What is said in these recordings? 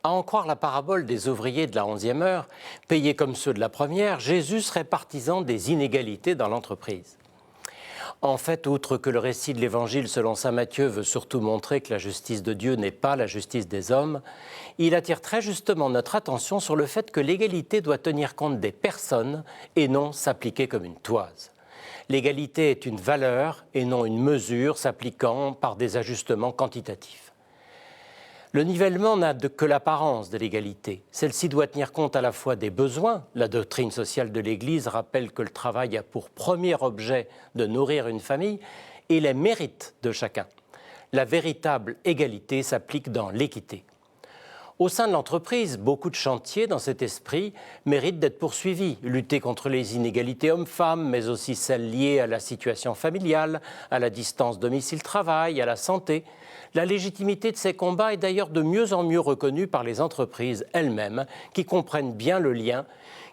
À en croire la parabole des ouvriers de la 11e heure, payés comme ceux de la première, Jésus serait partisan des inégalités dans l'entreprise. En fait, outre que le récit de l'Évangile selon saint Matthieu veut surtout montrer que la justice de Dieu n'est pas la justice des hommes, il attire très justement notre attention sur le fait que l'égalité doit tenir compte des personnes et non s'appliquer comme une toise. L'égalité est une valeur et non une mesure s'appliquant par des ajustements quantitatifs. Le nivellement n'a que l'apparence de l'égalité. Celle-ci doit tenir compte à la fois des besoins. La doctrine sociale de l'Église rappelle que le travail a pour premier objet de nourrir une famille et les mérites de chacun. La véritable égalité s'applique dans l'équité. Au sein de l'entreprise, beaucoup de chantiers dans cet esprit méritent d'être poursuivis. Lutter contre les inégalités hommes-femmes, mais aussi celles liées à la situation familiale, à la distance domicile-travail, à la santé. La légitimité de ces combats est d'ailleurs de mieux en mieux reconnue par les entreprises elles-mêmes, qui comprennent bien le lien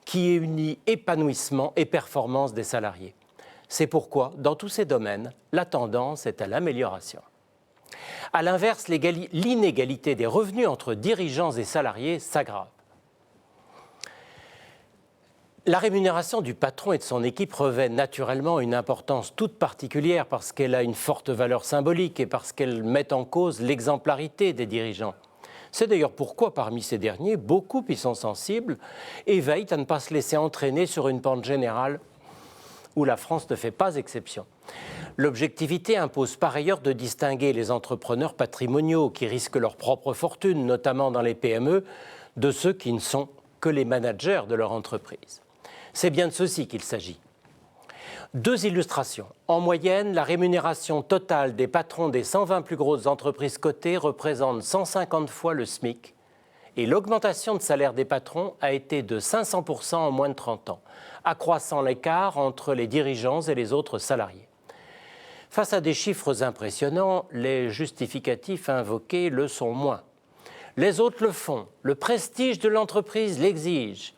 qui unit épanouissement et performance des salariés. C'est pourquoi, dans tous ces domaines, la tendance est à l'amélioration. À l'inverse, l'inégalité des revenus entre dirigeants et salariés s'aggrave. La rémunération du patron et de son équipe revêt naturellement une importance toute particulière parce qu'elle a une forte valeur symbolique et parce qu'elle met en cause l'exemplarité des dirigeants. C'est d'ailleurs pourquoi, parmi ces derniers, beaucoup y sont sensibles et veillent à ne pas se laisser entraîner sur une pente générale où la France ne fait pas exception. L'objectivité impose par ailleurs de distinguer les entrepreneurs patrimoniaux qui risquent leur propre fortune, notamment dans les PME, de ceux qui ne sont que les managers de leur entreprise. C'est bien de ceci qu'il s'agit. Deux illustrations. En moyenne, la rémunération totale des patrons des 120 plus grosses entreprises cotées représente 150 fois le SMIC et l'augmentation de salaire des patrons a été de 500% en moins de 30 ans, accroissant l'écart entre les dirigeants et les autres salariés. Face à des chiffres impressionnants, les justificatifs invoqués le sont moins. Les autres le font, le prestige de l'entreprise l'exige.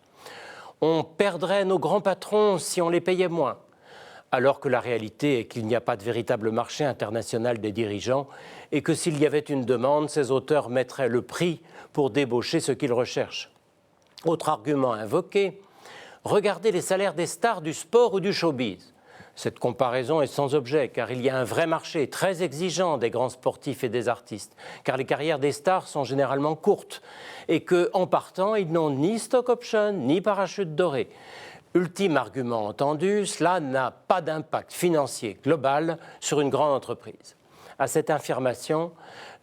On perdrait nos grands patrons si on les payait moins. Alors que la réalité est qu'il n'y a pas de véritable marché international des dirigeants et que s'il y avait une demande, ces auteurs mettraient le prix pour débaucher ce qu'ils recherchent. Autre argument invoqué, regardez les salaires des stars du sport ou du showbiz. Cette comparaison est sans objet, car il y a un vrai marché très exigeant des grands sportifs et des artistes, car les carrières des stars sont généralement courtes et qu'en partant, ils n'ont ni stock option, ni parachute doré. Ultime argument entendu, cela n'a pas d'impact financier global sur une grande entreprise. À cette affirmation,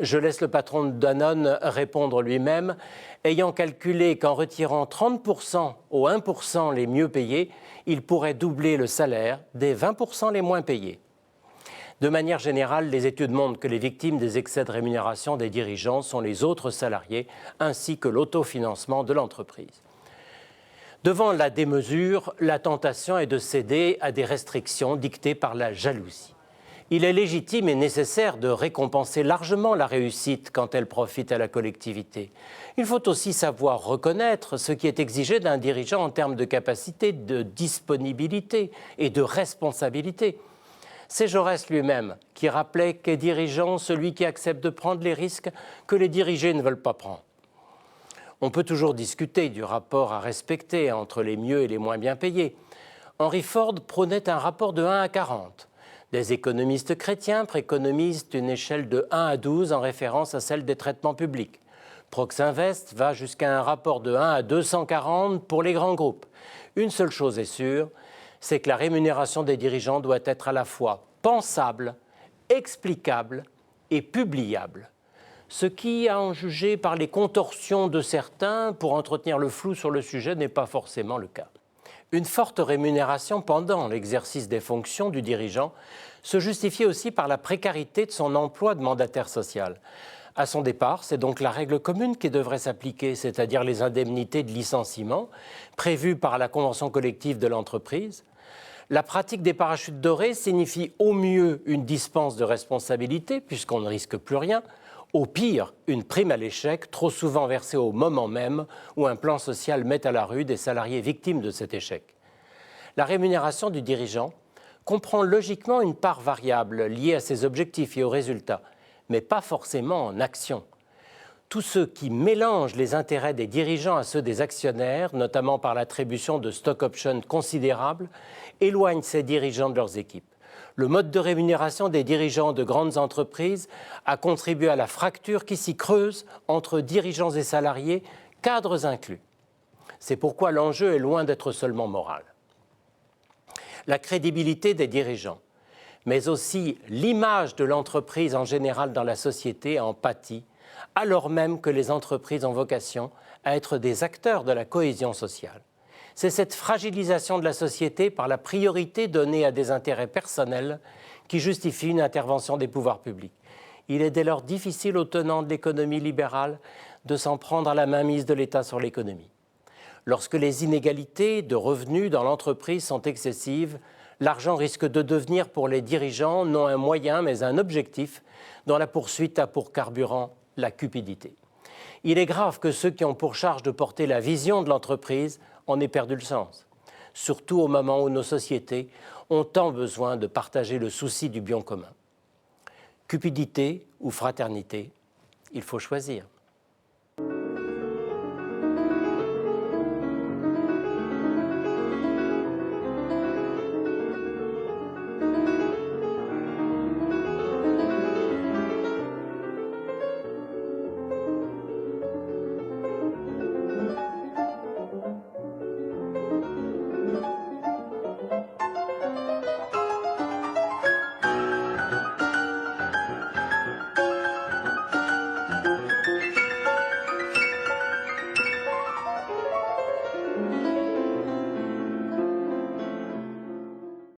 je laisse le patron de Danone répondre lui-même, ayant calculé qu'en retirant 30% aux 1% les mieux payés, il pourrait doubler le salaire des 20% les moins payés. De manière générale, les études montrent que les victimes des excès de rémunération des dirigeants sont les autres salariés, ainsi que l'autofinancement de l'entreprise. Devant la démesure, la tentation est de céder à des restrictions dictées par la jalousie. Il est légitime et nécessaire de récompenser largement la réussite quand elle profite à la collectivité. Il faut aussi savoir reconnaître ce qui est exigé d'un dirigeant en termes de capacité, de disponibilité et de responsabilité. C'est Jaurès lui-même qui rappelait qu'est dirigeant celui qui accepte de prendre les risques que les dirigés ne veulent pas prendre. On peut toujours discuter du rapport à respecter entre les mieux et les moins bien payés. Henry Ford prônait un rapport de 1 à 40. Des économistes chrétiens préconisent une échelle de 1 à 12 en référence à celle des traitements publics. Proxinvest va jusqu'à un rapport de 1 à 240 pour les grands groupes. Une seule chose est sûre, c'est que la rémunération des dirigeants doit être à la fois pensable, explicable et publiable. Ce qui, à en juger par les contorsions de certains pour entretenir le flou sur le sujet, n'est pas forcément le cas. Une forte rémunération pendant l'exercice des fonctions du dirigeant se justifie aussi par la précarité de son emploi de mandataire social. À son départ, c'est donc la règle commune qui devrait s'appliquer, c'est-à-dire les indemnités de licenciement prévues par la convention collective de l'entreprise. La pratique des parachutes dorés signifie au mieux une dispense de responsabilité, puisqu'on ne risque plus rien, au pire, une prime à l'échec, trop souvent versée au moment même où un plan social met à la rue des salariés victimes de cet échec. La rémunération du dirigeant comprend logiquement une part variable liée à ses objectifs et aux résultats, mais pas forcément en action. Tous ceux qui mélangent les intérêts des dirigeants à ceux des actionnaires, notamment par l'attribution de stock options considérables, éloignent ces dirigeants de leurs équipes. Le mode de rémunération des dirigeants de grandes entreprises a contribué à la fracture qui s'y creuse entre dirigeants et salariés, cadres inclus. C'est pourquoi l'enjeu est loin d'être seulement moral. La crédibilité des dirigeants, mais aussi l'image de l'entreprise en général dans la société en pâtit, alors même que les entreprises ont vocation à être des acteurs de la cohésion sociale. C'est cette fragilisation de la société par la priorité donnée à des intérêts personnels qui justifie une intervention des pouvoirs publics. Il est dès lors difficile aux tenants de l'économie libérale de s'en prendre à la mainmise de l'État sur l'économie. Lorsque les inégalités de revenus dans l'entreprise sont excessives, l'argent risque de devenir pour les dirigeants non un moyen mais un objectif dont la poursuite a pour carburant la cupidité. Il est grave que ceux qui ont pour charge de porter la vision de l'entreprise en aient perdu le sens, surtout au moment où nos sociétés ont tant besoin de partager le souci du bien commun. Cupidité ou fraternité, il faut choisir.